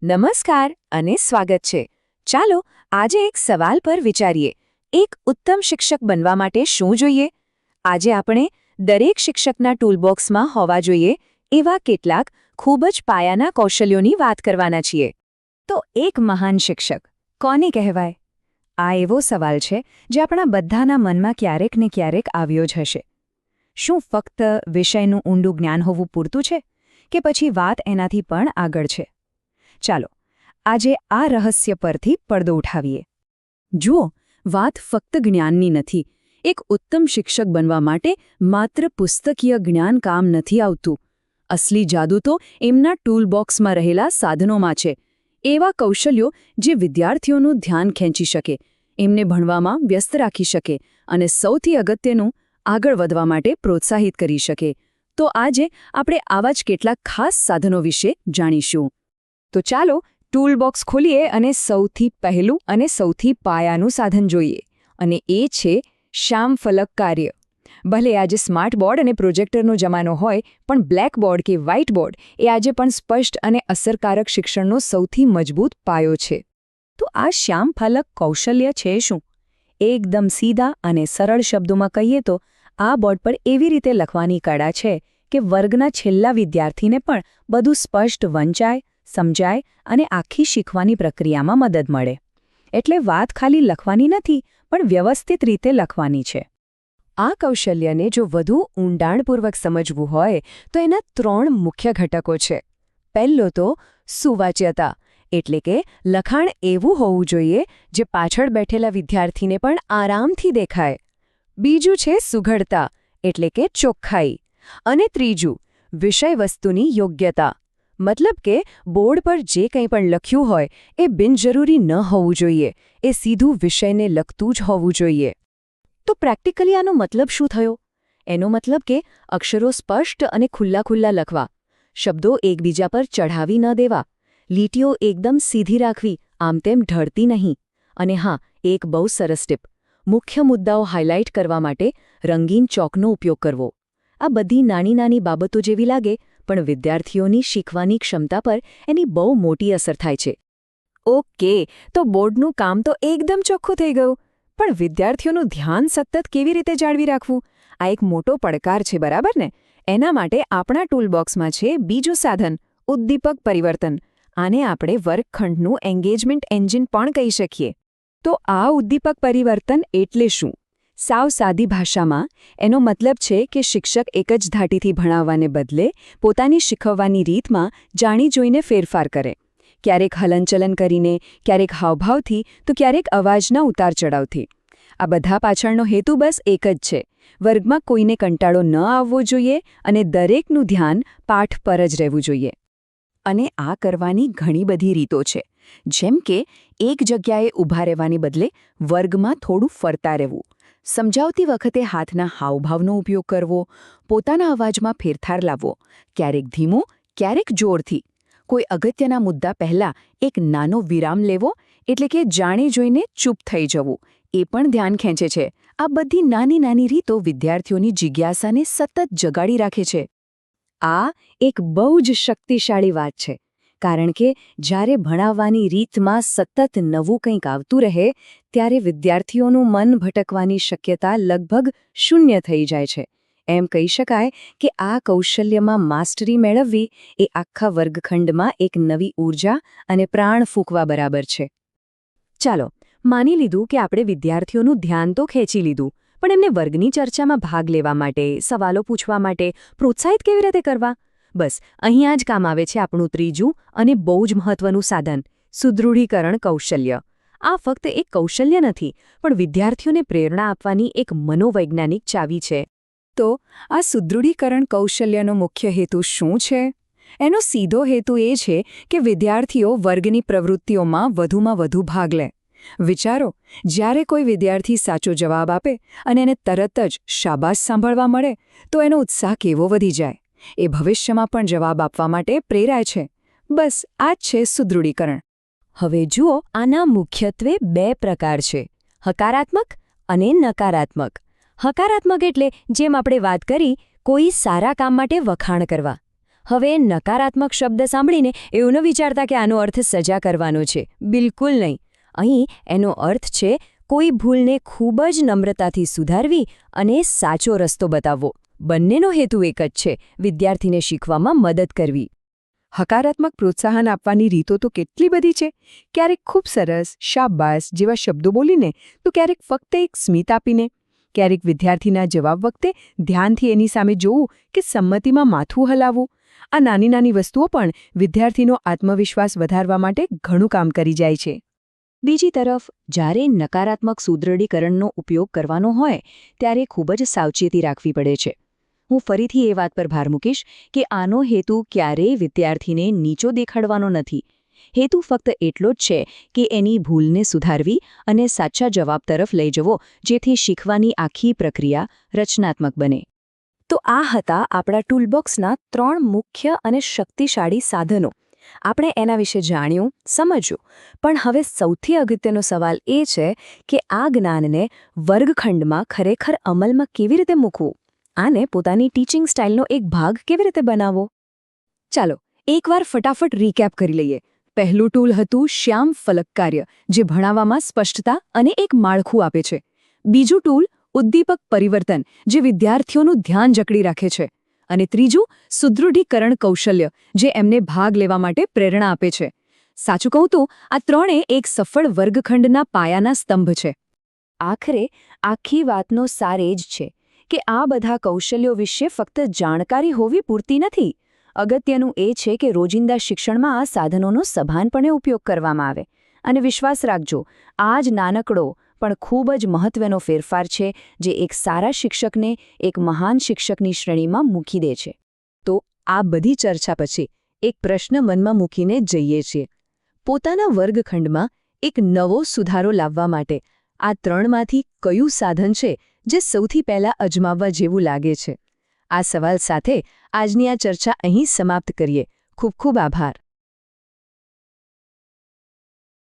નમસ્કાર અને સ્વાગત છે. ચાલો આજે એક સવાલ પર વિચારીએ. એક ઉત્તમ શિક્ષક બનવા માટે શું જોઈએ? આજે આપણે દરેક શિક્ષકના ટૂલબોક્સમાં હોવા જોઈએ એવા કેટલાક ખૂબ જ પાયાના કૌશલ્યોની વાત કરવાના છીએ. તો એક મહાન શિક્ષક કોને કહેવાય? આ એવો સવાલ છે જે આપણા બધાના મનમાં ક્યારેક ને ક્યારેક આવ્યો જ હશે. શું ફક્ત વિષયનું ઊંડું જ્ઞાન હોવું પૂરતું છે કે પછી વાત એનાથી પણ આગળ છે? ચાલો આજે આ રહસ્ય પરથી પડદો ઉઠાવીએ. જુઓ, વાત ફક્ત જ્ઞાનની નથી. એક ઉત્તમ શિક્ષક બનવા માટે માત્ર પુસ્તકીય જ્ઞાન કામ નથી આવતું. અસલી જાદુ તો એમના ટૂલબોક્સમાં રહેલા સાધનોમાં છે. એવા કૌશલ્યો જે વિદ્યાર્થીઓનું ધ્યાન ખેંચી શકે, એમને ભણવામાં વ્યસ્ત રાખી શકે અને સૌથી અગત્યનું આગળ વધવા માટે પ્રોત્સાહિત કરી શકે. તો આજે આપણે આવા જ કેટલાક ખાસ સાધનો વિશે જાણીશું. તો ચાલો ટૂલબોક્સ ખોલીએ અને સૌથી પહેલું અને સૌથી પાયાનું સાધન જોઈએ, અને એ છે શ્યામફલક કાર્ય. ભલે આજે સ્માર્ટ બોર્ડ અને પ્રોજેક્ટરનો જમાનો હોય, પણ બ્લેકબોર્ડ કે વ્હાઇટ બોર્ડ એ આજે પણ સ્પષ્ટ અને અસરકારક શિક્ષણનો સૌથી મજબૂત પાયો છે. તો આ શ્યામફલક કૌશલ્ય છે શું? એકદમ સીધા અને સરળ શબ્દોમાં કહીએ તો આ બોર્ડ પર એવી રીતે લખવાની કળા છે કે વર્ગના છેલ્લા વિદ્યાર્થીને પણ બધું સ્પષ્ટ વંચાય, સમજાય અને આખી શીખવાની પ્રક્રિયામાં મદદ મળે. એટલે વાત ખાલી લખવાની નથી, પણ વ્યવસ્થિત રીતે લખવાની છે. આ કૌશલ્યને જો વધુ ઊંડાણપૂર્વક સમજવું હોય તો એના 3 મુખ્ય ઘટકો છે. પહેલો તો સુવાચ્યતા, એટલે કે લખાણ એવું હોવું જોઈએ જે પાછળ બેઠેલા વિદ્યાર્થીને પણ આરામથી દેખાય. બીજું છે સુઘડતા, એટલે કે ચોખ્ખાઈ. અને ત્રીજું વિષયવસ્તુની યોગ્યતા. મતલબ કે બોર્ડ પર જે કંઈ પણ લખ્યું હોય એ બિનજરૂરી ન હોવું જોઈએ, એ સીધું વિષયને લગતું જ હોવું જોઈએ. તો પ્રેક્ટિકલી આનો મતલબ શું થયો? એનો મતલબ કે અક્ષરો સ્પષ્ટ અને ખુલ્લા લખવા, શબ્દો એકબીજા પર ચઢાવી ન દેવા, લીટીઓ એકદમ સીધી રાખવી, આમ તેમ ઢળતી નહીં. અને હા, એક બહુ સરસ ટીપ, મુખ્ય મુદ્દાઓ હાઇલાઇટ કરવા માટે રંગીન ચોકનો ઉપયોગ કરવો. આ બધી નાની બાબતો જેવી લાગે, પણ વિદ્યાર્થીઓની શીખવાની ક્ષમતા પર એની બહુ મોટી અસર થાય છે. ઓકે, તો બોર્ડનું કામ તો એકદમ ચોખ્ખું થઈ ગયું, પણ વિદ્યાર્થીઓનું ધ્યાન સતત કેવી રીતે જાળવી રાખવું? આ એક મોટો પડકાર છે, બરાબર ને? એના માટે આપણા ટૂલબોક્સમાં છે બીજું સાધન, ઉદ્દીપક પરિવર્તન. આને આપણે વર્ગખંડનું એન્ગેજમેન્ટ એન્જિન પણ કહી શકીએ. તો આ ઉદ્દીપક પરિવર્તન એટલે શું? સાવ સાદી ભાષામાં એનો મતલબ છે કે શિક્ષક એક જ ધાટીથી ભણાવવાને બદલે પોતાની શીખવવાની રીતમાં જાણી જોઈને ફેરફાર કરે. ક્યારેક હલનચલન કરીને, ક્યારેક હાવભાવથી, તો ક્યારેક અવાજના ઉતાર ચઢાવથી. આ બધા પાછળનો હેતુ બસ એક જ છે, વર્ગમાં કોઈને કંટાળો ન આવવો જોઈએ અને દરેકનું ધ્યાન પાઠ પર જ રહેવું જોઈએ. અને આ કરવાની ઘણી બધી રીતો છે, જેમ કે એક જગ્યાએ ઊભા રહેવાની બદલે વર્ગમાં થોડું ફરતા રહેવું, સમજાવતી વખતે હાથના હાવભાવનો ઉપયોગ કરવો, પોતાના અવાજમાં ફેરફાર લાવવો, ક્યારેક ધીમું, ક્યારેક જોરથી. કોઈ અગત્યના મુદ્દા પહેલાં એક નાનો વિરામ લેવો, એટલે કે જાણી જોઈને ચૂપ થઈ જવું, એ પણ ધ્યાન ખેંચે છે. આ બધી નાની રીતો વિદ્યાર્થીઓની જિજ્ઞાસાને સતત જગાડી રાખે છે. આ એક બહુ જ શક્તિશાળી વાત છે, કારણ કે જ્યારે ભણાવવાની રીતમાં સતત નવું કંઈક આવતું રહે, ત્યારે વિદ્યાર્થીઓનું મન ભટકવાની શક્યતા લગભગ શૂન્ય થઈ જાય છે. એમ કહી શકાય કે આ કૌશલ્યમાં માસ્ટરી મેળવવી એ આખા વર્ગખંડમાં એક નવી ઊર્જા અને પ્રાણ ફૂંકવા બરાબર છે. ચાલો, માની લીધું કે આપણે વિદ્યાર્થીઓનું ધ્યાન તો ખેંચી લીધું, પણ એમને વર્ગની ચર્ચામાં ભાગ લેવા માટે, સવાલો પૂછવા માટે પ્રોત્સાહિત કેવી રીતે કરવા? બસ અહીંયા જ કામ આવે છે આપણું ત્રીજું અને બહુ જ મહત્વનું સાધન, સુદૃઢીકરણ કૌશલ્ય. આ ફક્ત એક કૌશલ્ય નથી, પણ વિદ્યાર્થીઓને પ્રેરણા આપવાની એક મનોવૈજ્ઞાનિક ચાવી છે. તો આ સુદૃઢીકરણ કૌશલ્યનો મુખ્ય હેતુ શું છે? એનો સીધો હેતુ એ છે કે વિદ્યાર્થીઓ વર્ગની પ્રવૃત્તિઓમાં વધુમાં વધુ ભાગ લે. વિચારો, જ્યારે કોઈ વિદ્યાર્થી સાચો જવાબ આપે અને એને તરત જ શાબાશ સાંભળવા મળે, તો એનો ઉત્સાહ કેવો વધી જાય. એ ભવિષ્યમાં પણ જવાબ આપવા માટે પ્રેરાય છે. બસ આ જ છે સુદૃઢીકરણ. હવે જુઓ, આના મુખ્યત્વે 2 પ્રકાર છે, હકારાત્મક અને નકારાત્મક. હકારાત્મક એટલે જેમ આપણે વાત કરી, કોઈ સારા કામ માટે વખાણ કરવા. હવે નકારાત્મક શબ્દ સાંભળીને એવું ન વિચારતા કે આનો અર્થ સજા કરવાનો છે. બિલકુલ નહીં. અહીં એનો અર્થ છે કોઈ ભૂલને ખૂબ જ નમ્રતાથી સુધારવી અને સાચો રસ્તો બતાવવો. બંનેનો હેતુ એક જ છે, વિદ્યાર્થીને શીખવામાં મદદ કરવી. હકારાત્મક પ્રોત્સાહન આપવાની રીતો તો કેટલી બધી છે. ક્યારેક ખૂબ સરસ, શાબાશ જેવા શબ્દો બોલીને, તો ક્યારેક ફક્ત એક સ્મિત આપીને, ક્યારેક વિદ્યાર્થીના જવાબ વખતે ધ્યાનથી એની સામે જોવું કે સંમતિમાં માથું હલાવવું. આ નાની નાની વસ્તુઓ પણ વિદ્યાર્થીનો આત્મવિશ્વાસ વધારવા માટે ઘણું કામ કરી જાય છે. બીજી તરફ જ્યારે નકારાત્મક સુદૃઢીકરણનો ઉપયોગ કરવાનો હોય ત્યારે ખૂબ જ સાવચેતી રાખવી પડે છે. હું ફરીથી એ વાત પર ભાર મૂકીશ કે આનો હેતુ ક્યારેય વિદ્યાર્થીને નીચો દેખાડવાનો નથી. હેતુ ફક્ત એટલો જ છે કે એની ભૂલને સુધારવી અને સાચા જવાબ તરફ લઈ જવો, જેથી શીખવાની આખી પ્રક્રિયા રચનાત્મક બને. તો આ હતા આપણા ટૂલબોક્સના 3 મુખ્ય અને શક્તિશાળી સાધનો. આપણે એના વિશે જાણ્યું, સમજ્યું, પણ હવે સૌથી અગત્યનો સવાલ એ છે કે આ જ્ઞાનને વર્ગખંડમાં ખરેખર અમલમાં કેવી રીતે મૂકવું? આને પોતાની ટીચિંગ સ્ટાઇલનો એક ભાગ કેવી રીતે બનાવવો? ચાલો એકવાર ફટાફટ રીકેપ કરી લઈએ. પહેલું ટૂલ હતું શ્યામ ફલક કાર્ય, જે ભણાવવામાં સ્પષ્ટતા અને એક માળખું આપે છે. બીજું ટૂલ ઉદ્દીપક પરિવર્તન, જે વિદ્યાર્થીઓનું ધ્યાન જકડી રાખે છે. અને ત્રીજું સુદૃઢીકરણ કૌશલ્ય, જે એમને ભાગ લેવા માટે પ્રેરણા આપે છે. સાચું કહું તો આ ત્રણે એક સફળ વર્ગખંડના પાયાના સ્તંભ છે. આખરે આખી વાતનો સાર એ જ છે કે આ બધા કૌશલ્યો વિશે ફક્ત જાણકારી હોવી પૂરતી નથી. અગત્યનું એ છે કે રોજિંદા શિક્ષણમાં આ સાધનોનો સભાનપણે ઉપયોગ કરવામાં આવે. અને વિશ્વાસ રાખજો, આ જ નાનકડો પણ ખૂબ જ મહત્વનો ફેરફાર છે જે એક સારા શિક્ષકને એક મહાન શિક્ષકની શ્રેણીમાં મૂકી દે છે. તો આ બધી ચર્ચા પછી એક પ્રશ્ન મનમાં મૂકીને જઈએ છીએ. પોતાના વર્ગખંડમાં એક નવો સુધારો લાવવા માટે આ 3માંથી કયું સાધન છે જે સૌથી પહેલા અજમાવવા જેવું લાગે છે? આ સવાલ સાથે આજની આ ચર્ચા અહીં સમાપ્ત કરીએ. ખૂબ ખૂબ આભાર.